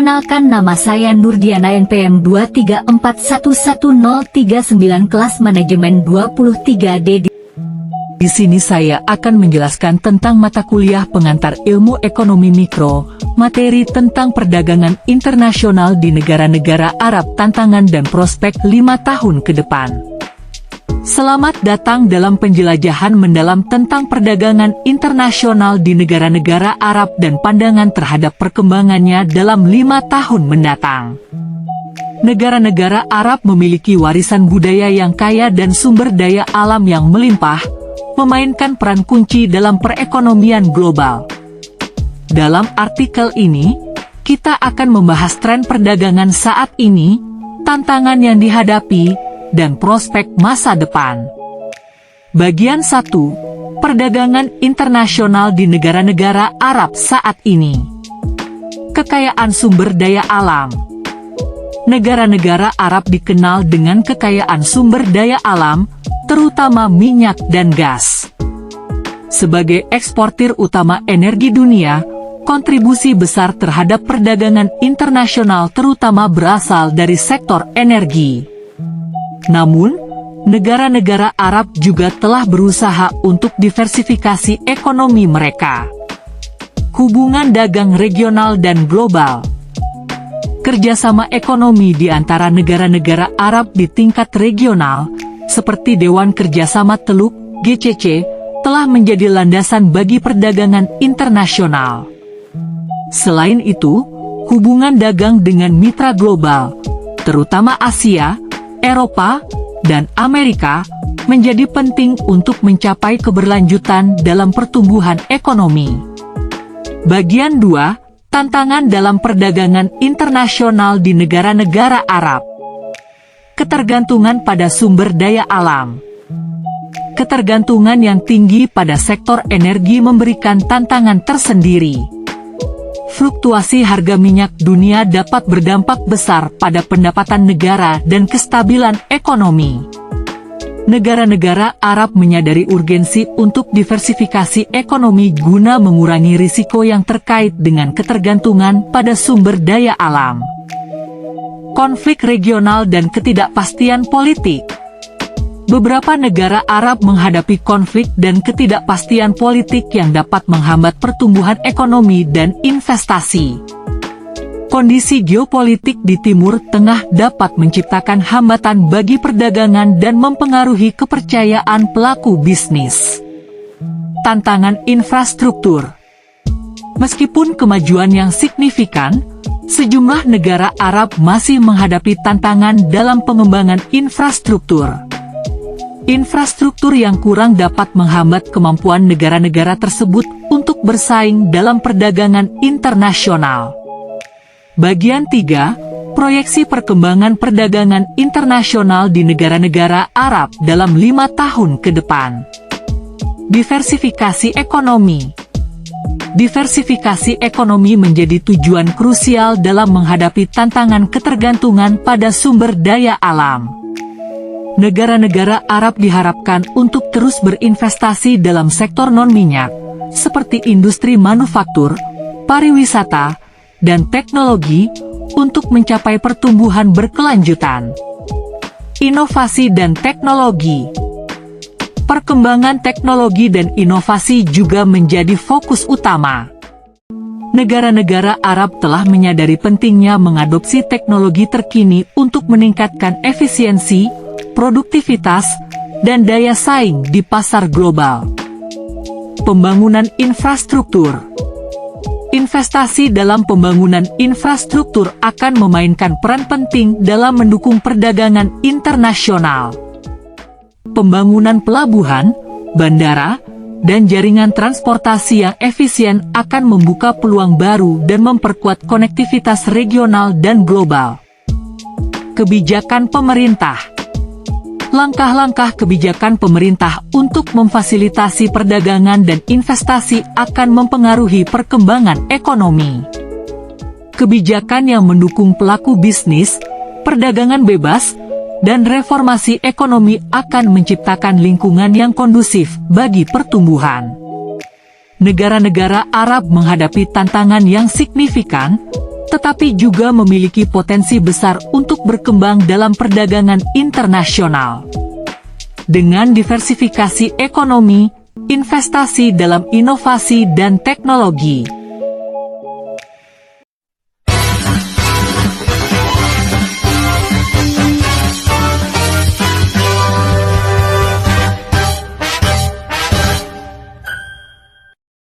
Perkenalkan, nama saya Nurdiana NPM 234111039 kelas manajemen 23D. Di sini saya akan menjelaskan tentang mata kuliah pengantar ilmu ekonomi mikro, materi tentang perdagangan internasional di negara-negara Arab, tantangan dan prospek 5 tahun ke depan. Selamat datang dalam penjelajahan mendalam tentang perdagangan internasional di negara-negara Arab dan pandangan terhadap perkembangannya dalam 5 tahun mendatang. Negara-negara Arab memiliki warisan budaya yang kaya dan sumber daya alam yang melimpah, memainkan peran kunci dalam perekonomian global. Dalam artikel ini, kita akan membahas tren perdagangan saat ini, tantangan yang dihadapi, dan prospek masa depan. Bagian 1. Perdagangan internasional di negara-negara Arab saat ini. Kekayaan sumber daya alam. Negara-negara Arab dikenal dengan kekayaan sumber daya alam, terutama minyak dan gas. Sebagai eksportir utama energi dunia, kontribusi besar terhadap perdagangan internasional terutama berasal dari sektor energi. Namun, negara-negara Arab juga telah berusaha untuk diversifikasi ekonomi mereka. Hubungan dagang regional dan global. Kerjasama ekonomi di antara negara-negara Arab di tingkat regional, seperti Dewan Kerjasama Teluk, GCC, telah menjadi landasan bagi perdagangan internasional. Selain itu, hubungan dagang dengan mitra global, terutama Asia, Eropa, dan Amerika, menjadi penting untuk mencapai keberlanjutan dalam pertumbuhan ekonomi. Bagian 2, tantangan dalam perdagangan internasional di negara-negara Arab. Ketergantungan pada sumber daya alam. Ketergantungan yang tinggi pada sektor energi memberikan tantangan tersendiri. Fluktuasi harga minyak dunia dapat berdampak besar pada pendapatan negara dan kestabilan ekonomi. Negara-negara Arab menyadari urgensi untuk diversifikasi ekonomi guna mengurangi risiko yang terkait dengan ketergantungan pada sumber daya alam. Konflik regional dan ketidakpastian politik. Beberapa negara Arab menghadapi konflik dan ketidakpastian politik yang dapat menghambat pertumbuhan ekonomi dan investasi. Kondisi geopolitik di Timur Tengah dapat menciptakan hambatan bagi perdagangan dan mempengaruhi kepercayaan pelaku bisnis. Tantangan infrastruktur. Meskipun kemajuan yang signifikan, sejumlah negara Arab masih menghadapi tantangan dalam pengembangan infrastruktur. Infrastruktur yang kurang dapat menghambat kemampuan negara-negara tersebut untuk bersaing dalam perdagangan internasional. Bagian 3, proyeksi perkembangan perdagangan internasional di negara-negara Arab dalam 5 tahun ke depan. Diversifikasi ekonomi. Diversifikasi ekonomi menjadi tujuan krusial dalam menghadapi tantangan ketergantungan pada sumber daya alam. Negara-negara Arab diharapkan untuk terus berinvestasi dalam sektor non-minyak, seperti industri manufaktur, pariwisata, dan teknologi, untuk mencapai pertumbuhan berkelanjutan. Inovasi dan teknologi. Perkembangan teknologi dan inovasi juga menjadi fokus utama. Negara-negara Arab telah menyadari pentingnya mengadopsi teknologi terkini untuk meningkatkan efisiensi, produktivitas, dan daya saing di pasar global. Pembangunan infrastruktur. Investasi dalam pembangunan infrastruktur akan memainkan peran penting dalam mendukung perdagangan internasional. Pembangunan pelabuhan, bandara, dan jaringan transportasi yang efisien akan membuka peluang baru dan memperkuat konektivitas regional dan global. Kebijakan pemerintah. Langkah-langkah kebijakan pemerintah untuk memfasilitasi perdagangan dan investasi akan mempengaruhi perkembangan ekonomi. Kebijakan yang mendukung pelaku bisnis, perdagangan bebas, dan reformasi ekonomi akan menciptakan lingkungan yang kondusif bagi pertumbuhan. negara-negara Arab menghadapi tantangan yang signifikan, tetapi juga memiliki potensi besar untuk berkembang dalam perdagangan internasional. Dengan diversifikasi ekonomi, investasi dalam inovasi dan teknologi,